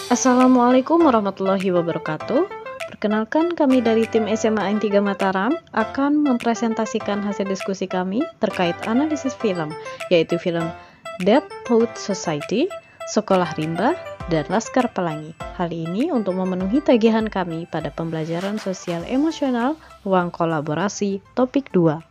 Assalamualaikum warahmatullahi wabarakatuh. Perkenalkan, kami dari tim SMA N3 Mataram akan mempresentasikan hasil diskusi kami terkait analisis film, yaitu film Dead Poet Society, Sekolah Rimba, dan Laskar Pelangi. Hal ini untuk memenuhi tagihan kami pada pembelajaran sosial emosional ruang kolaborasi topik 2.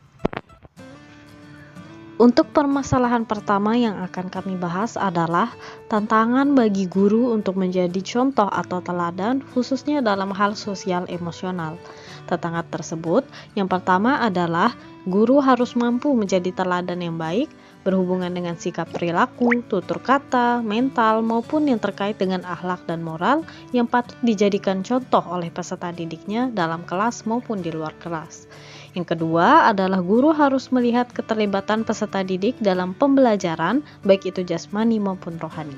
Untuk permasalahan pertama yang akan kami bahas adalah tantangan bagi guru untuk menjadi contoh atau teladan khususnya dalam hal sosial emosional. Tantangan tersebut yang pertama adalah guru harus mampu menjadi teladan yang baik berhubungan dengan sikap perilaku, tutur kata, mental maupun yang terkait dengan akhlak dan moral yang patut dijadikan contoh oleh peserta didiknya dalam kelas maupun di luar kelas. Yang kedua adalah guru harus melihat keterlibatan peserta didik dalam pembelajaran, baik itu jasmani maupun rohani.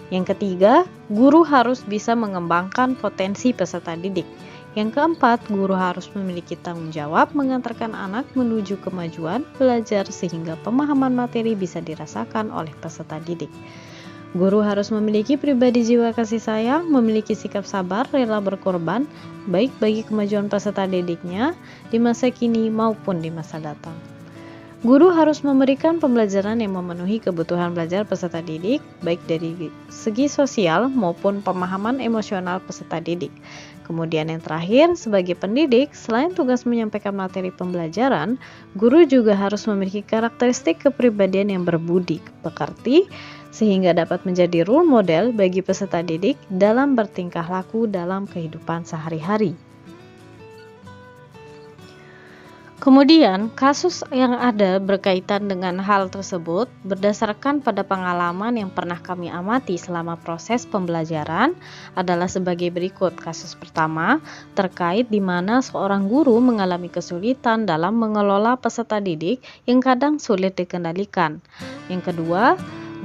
Yang ketiga, guru harus bisa mengembangkan potensi peserta didik. Yang keempat, guru harus memiliki tanggung jawab mengantarkan anak menuju kemajuan belajar sehingga pemahaman materi bisa dirasakan oleh peserta didik. Guru harus memiliki pribadi jiwa kasih sayang, memiliki sikap sabar, rela berkorban, baik bagi kemajuan peserta didiknya di masa kini maupun di masa datang. Guru harus memberikan pembelajaran yang memenuhi kebutuhan belajar peserta didik, baik dari segi sosial maupun pemahaman emosional peserta didik. Kemudian yang terakhir, sebagai pendidik, selain tugas menyampaikan materi pembelajaran, guru juga harus memiliki karakteristik kepribadian yang berbudi, pekerti, sehingga dapat menjadi role model bagi peserta didik dalam bertingkah laku dalam kehidupan sehari-hari. Kemudian, kasus yang ada berkaitan dengan hal tersebut berdasarkan pada pengalaman yang pernah kami amati selama proses pembelajaran adalah sebagai berikut. Kasus pertama, terkait di mana seorang guru mengalami kesulitan dalam mengelola peserta didik yang kadang sulit dikendalikan. Yang kedua,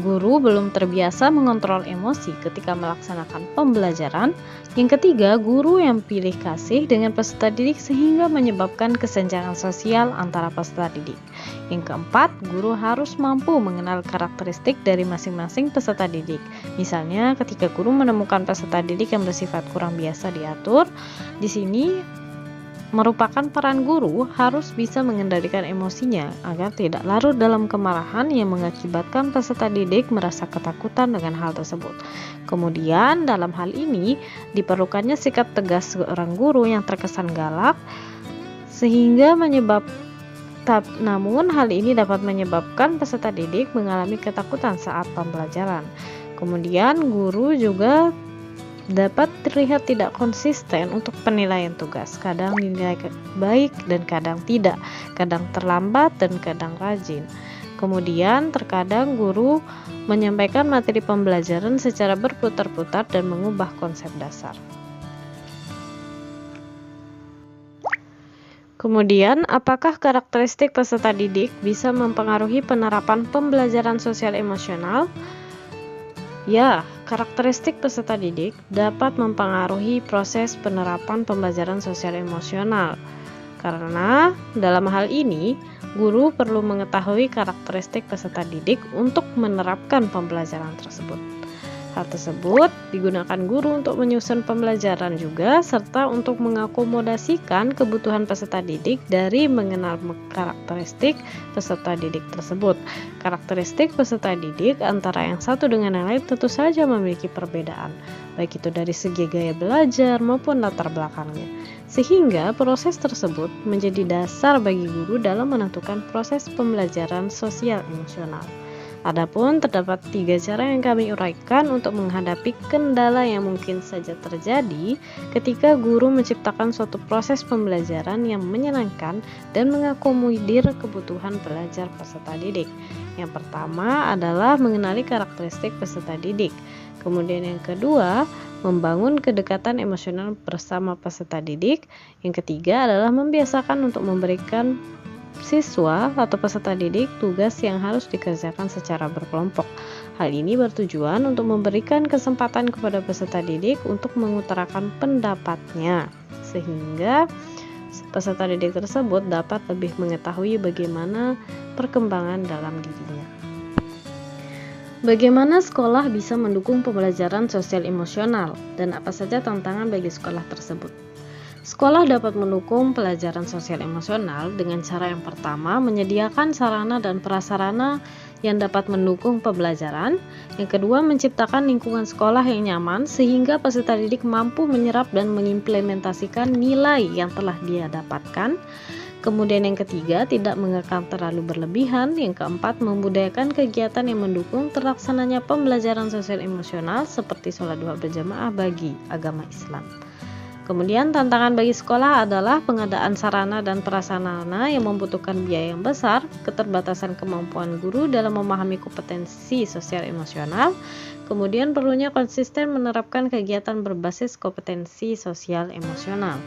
guru belum terbiasa mengontrol emosi ketika melaksanakan pembelajaran. Yang ketiga, guru yang pilih kasih dengan peserta didik sehingga menyebabkan kesenjangan sosial antara peserta didik. Yang keempat, guru harus mampu mengenal karakteristik dari masing-masing peserta didik. Misalnya, ketika guru menemukan peserta didik yang bersifat kurang biasa diatur, di sini merupakan peran guru harus bisa mengendalikan emosinya agar tidak larut dalam kemarahan yang mengakibatkan peserta didik merasa ketakutan dengan hal tersebut. Kemudian dalam hal ini diperlukannya sikap tegas seorang guru yang terkesan galak sehingga namun hal ini dapat menyebabkan peserta didik mengalami ketakutan saat pembelajaran. Kemudian guru juga dapat terlihat tidak konsisten untuk penilaian tugas, kadang dinilai baik dan kadang tidak, kadang terlambat dan kadang rajin. Kemudian terkadang guru menyampaikan materi pembelajaran secara berputar-putar dan mengubah konsep dasar. Kemudian, apakah karakteristik peserta didik bisa mempengaruhi penerapan pembelajaran sosial emosional? Ya, karakteristik peserta didik dapat mempengaruhi proses penerapan pembelajaran sosial emosional. Karena dalam hal ini, guru perlu mengetahui karakteristik peserta didik untuk menerapkan pembelajaran tersebut. Hal tersebut digunakan guru untuk menyusun pembelajaran juga serta untuk mengakomodasikan kebutuhan peserta didik dari mengenal karakteristik peserta didik tersebut. Karakteristik peserta didik antara yang satu dengan yang lain tentu saja memiliki perbedaan, baik itu dari segi gaya belajar maupun latar belakangnya. Sehingga proses tersebut menjadi dasar bagi guru dalam menentukan proses pembelajaran sosial emosional. Adapun terdapat 3 cara yang kami uraikan untuk menghadapi kendala yang mungkin saja terjadi ketika guru menciptakan suatu proses pembelajaran yang menyenangkan dan mengakomodir kebutuhan belajar peserta didik. Yang pertama adalah mengenali karakteristik peserta didik. Kemudian yang kedua, membangun kedekatan emosional bersama peserta didik. Yang ketiga adalah membiasakan untuk memberikan siswa atau peserta didik tugas yang harus dikerjakan secara berkelompok. Hal ini bertujuan untuk memberikan kesempatan kepada peserta didik untuk mengutarakan pendapatnya, sehingga peserta didik tersebut dapat lebih mengetahui bagaimana perkembangan dalam dirinya. Bagaimana sekolah bisa mendukung pembelajaran sosial emosional dan apa saja tantangan bagi sekolah tersebut? Sekolah dapat mendukung pelajaran sosial emosional dengan cara yang pertama menyediakan sarana dan prasarana yang dapat mendukung pembelajaran. Yang kedua, menciptakan lingkungan sekolah yang nyaman sehingga peserta didik mampu menyerap dan mengimplementasikan nilai yang telah dia dapatkan. Kemudian yang ketiga, tidak mengekang terlalu berlebihan. Yang keempat, membudayakan kegiatan yang mendukung terlaksananya pembelajaran sosial emosional seperti sholat duha berjamaah bagi agama Islam. Kemudian tantangan bagi sekolah adalah pengadaan sarana dan prasarana yang membutuhkan biaya yang besar, keterbatasan kemampuan guru dalam memahami kompetensi sosial emosional, kemudian perlunya konsisten menerapkan kegiatan berbasis kompetensi sosial emosional.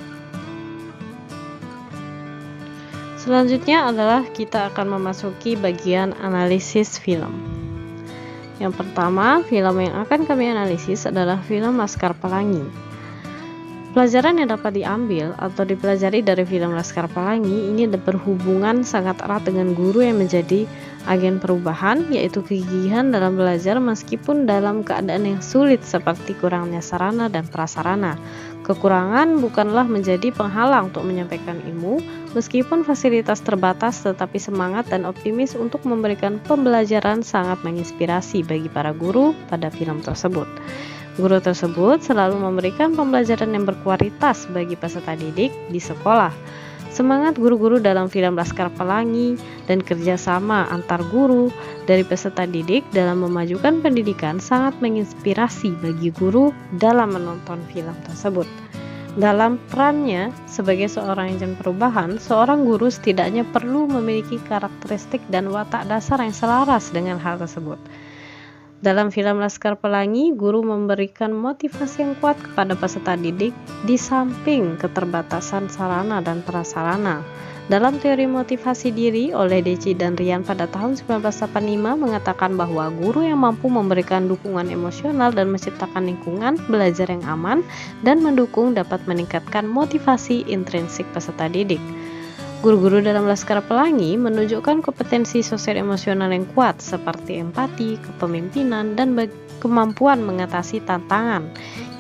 Selanjutnya adalah kita akan memasuki bagian analisis film. Yang pertama, film yang akan kami analisis adalah film Laskar Pelangi. Pelajaran yang dapat diambil atau dipelajari dari film Laskar Pelangi ini berhubungan sangat erat dengan guru yang menjadi agen perubahan, yaitu kegigihan dalam belajar meskipun dalam keadaan yang sulit seperti kurangnya sarana dan prasarana. Kekurangan bukanlah menjadi penghalang untuk menyampaikan ilmu, meskipun fasilitas terbatas, tetapi semangat dan optimis untuk memberikan pembelajaran sangat menginspirasi bagi para guru pada film tersebut. Guru tersebut selalu memberikan pembelajaran yang berkualitas bagi peserta didik di sekolah. Semangat guru-guru dalam film Laskar Pelangi dan kerjasama antar guru dari peserta didik dalam memajukan pendidikan sangat menginspirasi bagi guru dalam menonton film tersebut. Dalam perannya sebagai seorang agen perubahan, seorang guru setidaknya perlu memiliki karakteristik dan watak dasar yang selaras dengan hal tersebut. Dalam film Laskar Pelangi, guru memberikan motivasi yang kuat kepada peserta didik di samping keterbatasan sarana dan prasarana. Dalam teori motivasi diri oleh Deci dan Rian pada tahun 1985 mengatakan bahwa guru yang mampu memberikan dukungan emosional dan menciptakan lingkungan belajar yang aman dan mendukung dapat meningkatkan motivasi intrinsik peserta didik. Guru-guru dalam Laskar Pelangi menunjukkan kompetensi sosial emosional yang kuat seperti empati, kepemimpinan, dan kemampuan mengatasi tantangan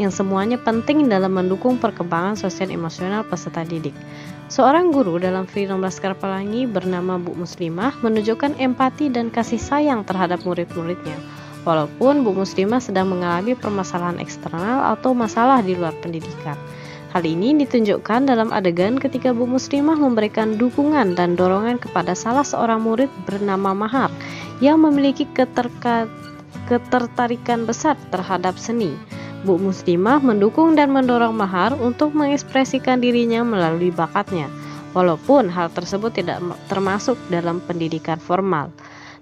yang semuanya penting dalam mendukung perkembangan sosial emosional peserta didik. Seorang guru dalam film Laskar Pelangi bernama Bu Muslimah menunjukkan empati dan kasih sayang terhadap murid-muridnya, walaupun Bu Muslimah sedang mengalami permasalahan eksternal atau masalah di luar pendidikan. Hal ini ditunjukkan dalam adegan ketika Bu Muslimah memberikan dukungan dan dorongan kepada salah seorang murid bernama Mahar yang memiliki ketertarikan besar terhadap seni. Bu Muslimah mendukung dan mendorong Mahar untuk mengekspresikan dirinya melalui bakatnya, walaupun hal tersebut tidak termasuk dalam pendidikan formal.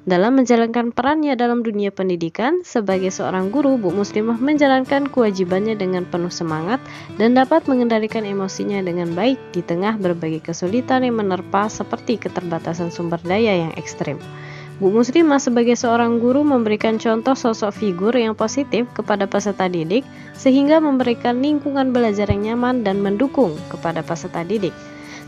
Dalam menjalankan perannya dalam dunia pendidikan, sebagai seorang guru, Bu Muslimah menjalankan kewajibannya dengan penuh semangat dan dapat mengendalikan emosinya dengan baik di tengah berbagai kesulitan yang menerpa seperti keterbatasan sumber daya yang ekstrim. Bu Muslimah sebagai seorang guru memberikan contoh sosok figur yang positif kepada peserta didik sehingga memberikan lingkungan belajar yang nyaman dan mendukung kepada peserta didik.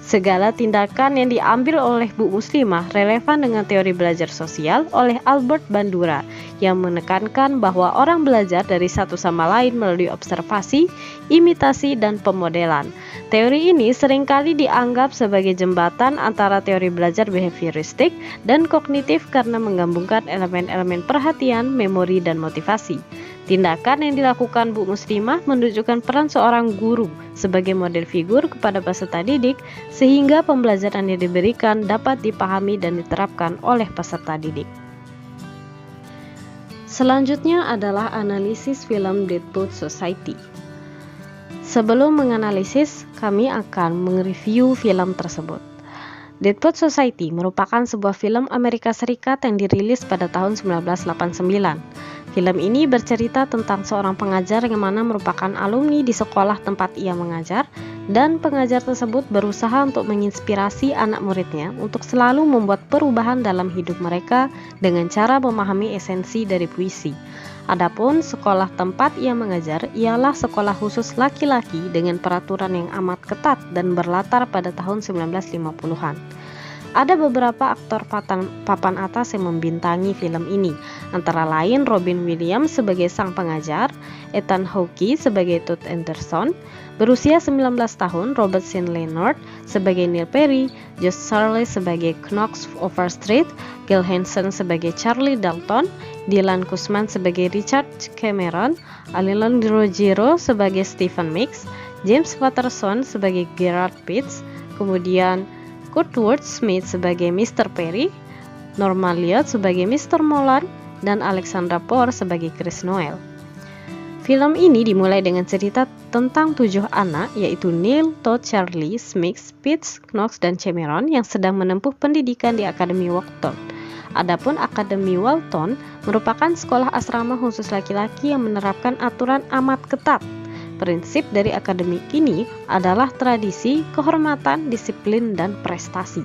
Segala tindakan yang diambil oleh Bu Muslimah relevan dengan teori belajar sosial oleh Albert Bandura yang menekankan bahwa orang belajar dari satu sama lain melalui observasi, imitasi, dan pemodelan. Teori ini seringkali dianggap sebagai jembatan antara teori belajar behavioristik dan kognitif karena menggabungkan elemen-elemen perhatian, memori, dan motivasi. Tindakan yang dilakukan Bu Muslimah menunjukkan peran seorang guru sebagai model figur kepada peserta didik sehingga pembelajaran yang diberikan dapat dipahami dan diterapkan oleh peserta didik. Selanjutnya adalah analisis film Deadwood Society. Sebelum menganalisis, kami akan mereview film tersebut. Deadwood Society merupakan sebuah film Amerika Serikat yang dirilis pada tahun 1989. Film ini bercerita tentang seorang pengajar yang mana merupakan alumni di sekolah tempat ia mengajar, dan pengajar tersebut berusaha untuk menginspirasi anak muridnya untuk selalu membuat perubahan dalam hidup mereka dengan cara memahami esensi dari puisi. Adapun sekolah tempat ia mengajar ialah sekolah khusus laki-laki dengan peraturan yang amat ketat dan berlatar pada tahun 1950-an. Ada beberapa aktor papan atas yang membintangi film ini, antara lain Robin Williams sebagai sang pengajar, Ethan Hawke sebagai Toots Anderson, berusia 19 tahun Robert Sean Leonard sebagai Neil Perry, Josh Charles sebagai Knox Overstreet, Gil Hansen sebagai Charlie Dalton, Dylan Cushman sebagai Richard Cameron, Alejandro Giro sebagai Stephen Mix, James Patterson sebagai Gerard Pitts, kemudian Kurtwood Smith sebagai Mr. Perry, Norman Lear sebagai Mr. Molan, dan Alexandra Poor sebagai Chris Noel. Film ini dimulai dengan cerita tentang 7 anak, yaitu Neil, Todd, Charlie, Smix, Pitts, Knox, dan Cameron yang sedang menempuh pendidikan di Akademi Walton. Adapun Akademi Walton merupakan sekolah asrama khusus laki-laki yang menerapkan aturan amat ketat. Prinsip dari akademi ini adalah tradisi, kehormatan, disiplin, dan prestasi.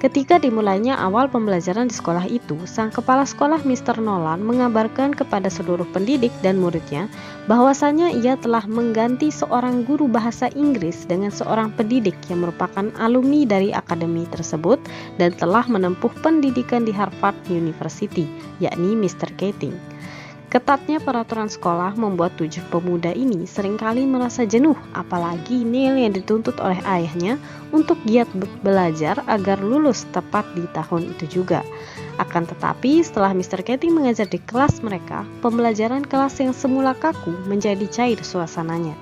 Ketika dimulainya awal pembelajaran di sekolah itu, sang kepala sekolah Mr. Nolan mengabarkan kepada seluruh pendidik dan muridnya bahwasanya ia telah mengganti seorang guru bahasa Inggris dengan seorang pendidik yang merupakan alumni dari akademi tersebut dan telah menempuh pendidikan di Harvard University, yakni Mr. Keating. Ketatnya peraturan sekolah membuat 7 pemuda ini seringkali merasa jenuh, apalagi Neil yang dituntut oleh ayahnya untuk giat belajar agar lulus tepat di tahun itu juga. Akan tetapi setelah Mr. Keating mengajar di kelas mereka, pembelajaran kelas yang semula kaku menjadi cair suasananya.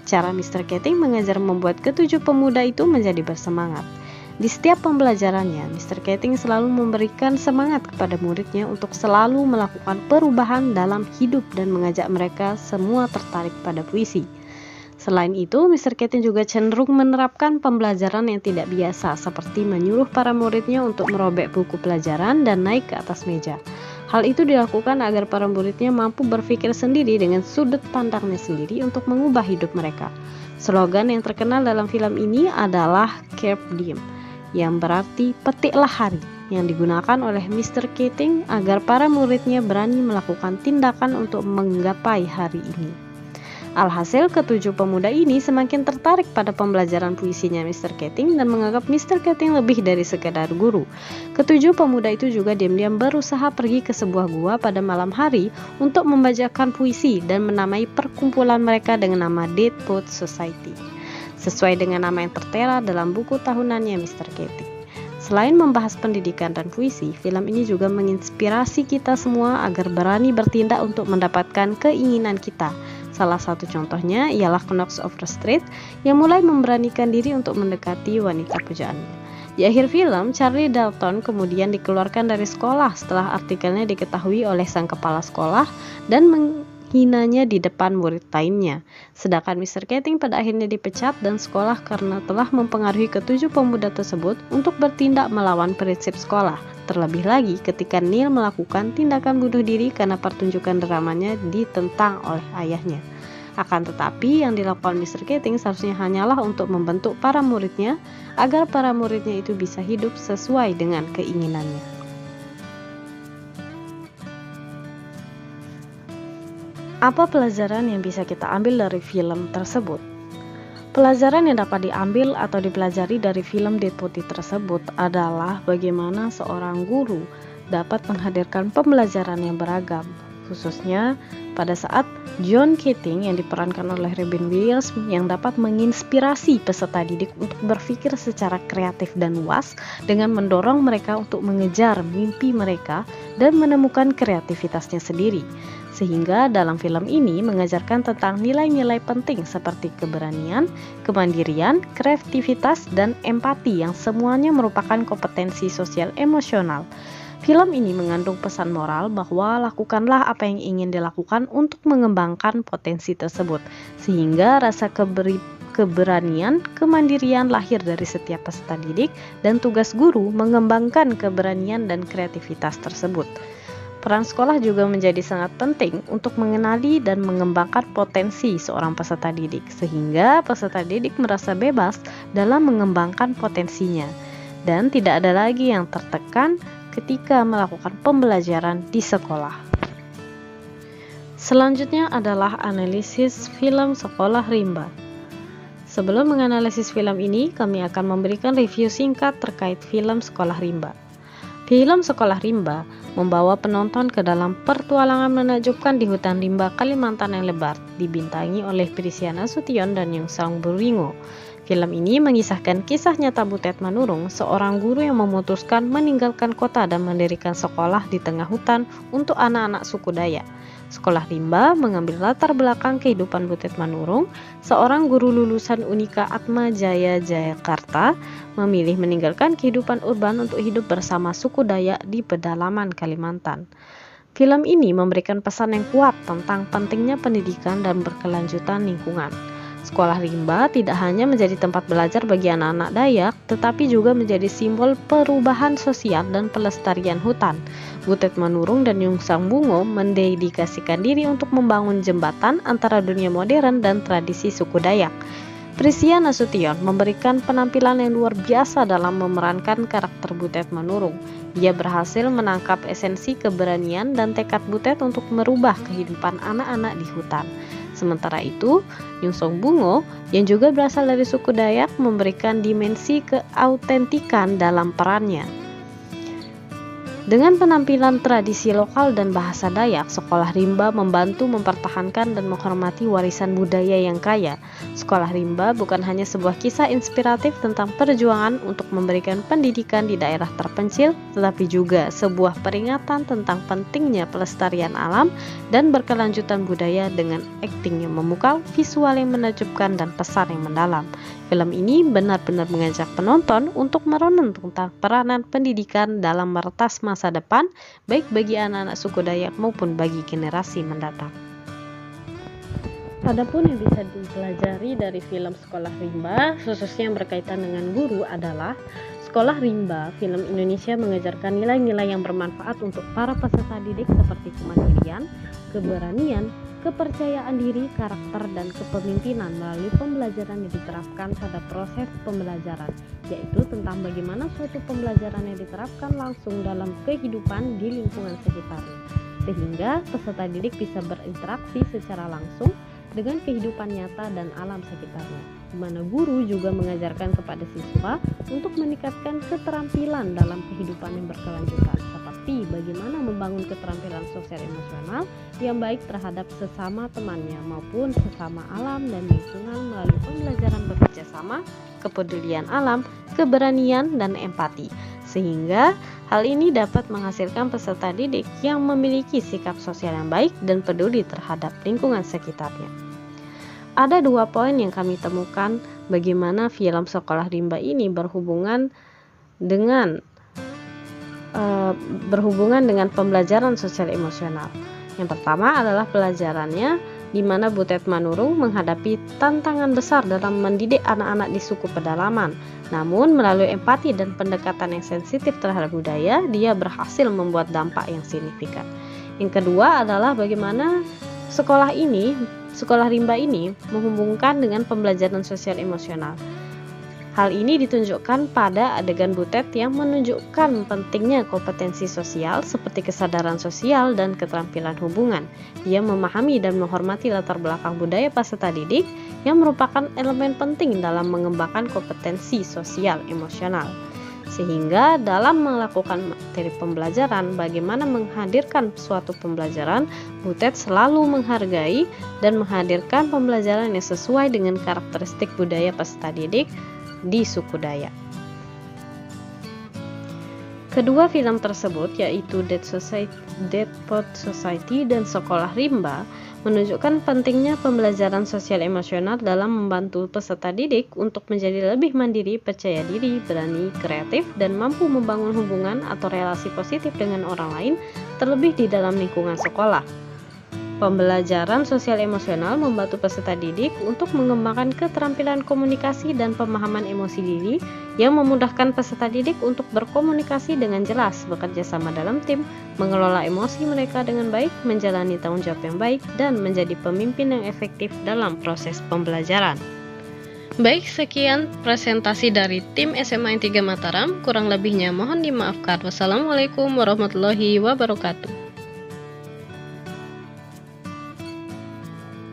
Cara Mr. Keating mengajar membuat ke-7 pemuda itu menjadi bersemangat. Di setiap pembelajarannya, Mr. Keating selalu memberikan semangat kepada muridnya untuk selalu melakukan perubahan dalam hidup dan mengajak mereka semua tertarik pada puisi. Selain itu, Mr. Keating juga cenderung menerapkan pembelajaran yang tidak biasa, seperti menyuruh para muridnya untuk merobek buku pelajaran dan naik ke atas meja. Hal itu dilakukan agar para muridnya mampu berpikir sendiri dengan sudut pandangnya sendiri untuk mengubah hidup mereka. Slogan yang terkenal dalam film ini adalah Carpe Diem, yang berarti petiklah hari, yang digunakan oleh Mr. Keating agar para muridnya berani melakukan tindakan untuk menggapai hari ini. Alhasil, ke-7 pemuda ini semakin tertarik pada pembelajaran puisinya Mr. Keating dan menganggap Mr. Keating lebih dari sekedar guru. Ke-7 pemuda itu juga diam-diam berusaha pergi ke sebuah gua pada malam hari untuk membacakan puisi dan menamai perkumpulan mereka dengan nama Dead Poets Society, sesuai dengan nama yang tertera dalam buku tahunannya Mr. Keating. Selain membahas pendidikan dan puisi, film ini juga menginspirasi kita semua agar berani bertindak untuk mendapatkan keinginan kita. Salah satu contohnya ialah Knox Overstreet yang mulai memberanikan diri untuk mendekati wanita pujaannya. Di akhir film, Charlie Dalton kemudian dikeluarkan dari sekolah setelah artikelnya diketahui oleh sang kepala sekolah dan menghinanya di depan murid lainnya. Sedangkan Mr. Keating pada akhirnya dipecat dan sekolah karena telah mempengaruhi ke-7 pemuda tersebut untuk bertindak melawan prinsip sekolah. Terlebih lagi ketika Neil melakukan tindakan bunuh diri karena pertunjukan dramanya ditentang oleh ayahnya. Akan tetapi yang dilakukan Mr. Keating seharusnya hanyalah untuk membentuk para muridnya agar para muridnya itu bisa hidup sesuai dengan keinginannya. Apa pelajaran yang bisa kita ambil dari film tersebut? Pelajaran yang dapat diambil atau dipelajari dari film Dead Poets tersebut adalah bagaimana seorang guru dapat menghadirkan pembelajaran yang beragam, khususnya pada saat John Keating yang diperankan oleh Robin Williams yang dapat menginspirasi peserta didik untuk berpikir secara kreatif dan luas dengan mendorong mereka untuk mengejar mimpi mereka dan menemukan kreativitasnya sendiri. Sehingga dalam film ini mengajarkan tentang nilai-nilai penting seperti keberanian, kemandirian, kreativitas, dan empati yang semuanya merupakan kompetensi sosial emosional. Film ini mengandung pesan moral bahwa lakukanlah apa yang ingin dilakukan untuk mengembangkan potensi tersebut, sehingga rasa keberanian, kemandirian lahir dari setiap peserta didik dan tugas guru mengembangkan keberanian dan kreativitas tersebut. Peran sekolah juga menjadi sangat penting untuk mengenali dan mengembangkan potensi seorang peserta didik, sehingga peserta didik merasa bebas dalam mengembangkan potensinya, dan tidak ada lagi yang tertekan ketika melakukan pembelajaran di sekolah. Selanjutnya adalah analisis film Sekolah Rimba. sebelum menganalisis film ini, kami akan memberikan review singkat terkait film Sekolah Rimba. Film Sekolah Rimba membawa penonton ke dalam pertualangan menakjubkan di hutan rimba Kalimantan yang lebar, dibintangi oleh Prisia Nasution dan Yongsang Buringo. Film ini mengisahkan kisah nyata Butet Manurung, seorang guru yang memutuskan meninggalkan kota dan mendirikan sekolah di tengah hutan untuk anak-anak suku Dayak. Sekolah Rimba mengambil latar belakang kehidupan Butet Manurung, seorang guru lulusan Unika Atma Jaya Jakarta, memilih meninggalkan kehidupan urban untuk hidup bersama suku Dayak di pedalaman Kalimantan. Film ini memberikan pesan yang kuat tentang pentingnya pendidikan dan berkelanjutan lingkungan. Sekolah Rimba tidak hanya menjadi tempat belajar bagi anak-anak Dayak, tetapi juga menjadi simbol perubahan sosial dan pelestarian hutan. Butet Manurung dan Yongsang Bungo mendedikasikan diri untuk membangun jembatan antara dunia modern dan tradisi suku Dayak. Prisia Nasution memberikan penampilan yang luar biasa dalam memerankan karakter Butet Manurung. Dia berhasil menangkap esensi keberanian dan tekad Butet untuk merubah kehidupan anak-anak di hutan. Sementara itu, Yongsang Bungo yang juga berasal dari suku Dayak memberikan dimensi keautentikan dalam perannya. Dengan penampilan tradisi lokal dan bahasa Dayak, Sekolah Rimba membantu mempertahankan dan menghormati warisan budaya yang kaya. Sekolah Rimba bukan hanya sebuah kisah inspiratif tentang perjuangan untuk memberikan pendidikan di daerah terpencil, tetapi juga sebuah peringatan tentang pentingnya pelestarian alam dan berkelanjutan budaya dengan akting yang memukau, visual yang menakjubkan, dan pesan yang mendalam. Film ini benar-benar mengajak penonton untuk merenung tentang peranan pendidikan dalam meretas masa depan, baik bagi anak-anak suku Dayak maupun bagi generasi mendatang. Adapun yang bisa dipelajari dari film Sekolah Rimba, khususnya yang berkaitan dengan guru, adalah Sekolah Rimba, film Indonesia mengajarkan nilai-nilai yang bermanfaat untuk para peserta didik seperti kemandirian, keberanian, kepercayaan diri, karakter, dan kepemimpinan melalui pembelajaran yang diterapkan pada proses pembelajaran, yaitu tentang bagaimana suatu pembelajaran yang diterapkan langsung dalam kehidupan di lingkungan sekitarnya, sehingga peserta didik bisa berinteraksi secara langsung dengan kehidupan nyata dan alam sekitarnya, di mana guru juga mengajarkan kepada siswa untuk meningkatkan keterampilan dalam kehidupan yang berkelanjutan, seperti bagaimana membangun keterampilan sosial emosional yang baik terhadap sesama temannya maupun sesama alam dan lingkungan melalui pembelajaran bekerja sama, kepedulian alam, keberanian, dan empati, sehingga hal ini dapat menghasilkan peserta didik yang memiliki sikap sosial yang baik dan peduli terhadap lingkungan sekitarnya. Ada 2 poin yang kami temukan bagaimana film Sekolah Rimba ini berhubungan dengan pembelajaran sosial emosional. Yang pertama adalah pelajarannya di mana Butet Manurung menghadapi tantangan besar dalam mendidik anak-anak di suku pedalaman. Namun melalui empati dan pendekatan yang sensitif terhadap budaya, dia berhasil membuat dampak yang signifikan. Yang kedua adalah bagaimana Sekolah Rimba ini menghubungkan dengan pembelajaran sosial emosional. Hal ini ditunjukkan pada adegan Butet yang menunjukkan pentingnya kompetensi sosial seperti kesadaran sosial dan keterampilan hubungan. Ia memahami dan menghormati latar belakang budaya peserta didik yang merupakan elemen penting dalam mengembangkan kompetensi sosial emosional. Sehingga dalam melakukan materi pembelajaran, bagaimana menghadirkan suatu pembelajaran, Butet selalu menghargai dan menghadirkan pembelajaran yang sesuai dengan karakteristik budaya peserta didik di suku Dayak. Kedua film tersebut, yaitu Dead Poet Society dan Sekolah Rimba, menunjukkan pentingnya pembelajaran sosial emosional dalam membantu peserta didik untuk menjadi lebih mandiri, percaya diri, berani, kreatif, dan mampu membangun hubungan atau relasi positif dengan orang lain, terlebih di dalam lingkungan sekolah. Pembelajaran sosial emosional membantu peserta didik untuk mengembangkan keterampilan komunikasi dan pemahaman emosi diri yang memudahkan peserta didik untuk berkomunikasi dengan jelas, bekerja sama dalam tim, mengelola emosi mereka dengan baik, menjalani tanggung jawab yang baik, dan menjadi pemimpin yang efektif dalam proses pembelajaran. Baik, sekian presentasi dari tim SMA N3 Mataram. Kurang lebihnya mohon dimaafkan. Wassalamualaikum warahmatullahi wabarakatuh.